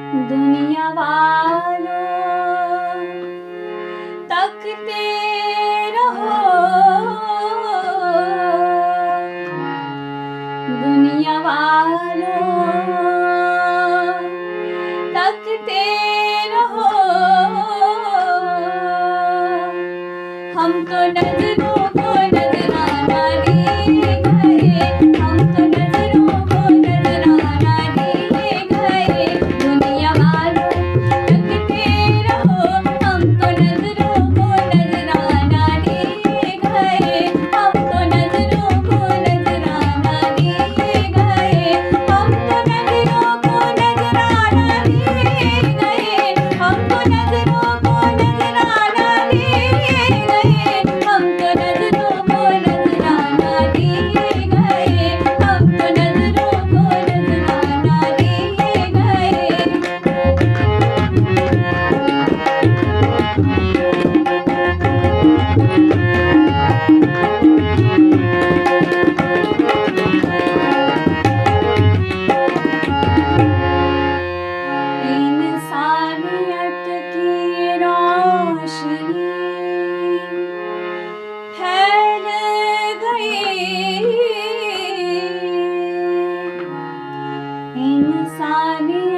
दुनिया वालों तकते रहो, दुनिया वालों तकते रहो। हम तो नजरों को नजराना दिए गए, हम तो नजरों को नजराना दिए गए। दुनिया वालों तकते रहो, हम तो नजरों को नजराना दिए गए, हम तो नजरों को नजराना दिए गए, हम तो नजरों को नजराना दिए गए, हम तो नजरों को नजराना दिए गए, हम तो नजरों को नजराना दिए गए, हम तो नजरों को नजराना दिए गए। इंसानियत की रोशनी फैल गई, इंसानियत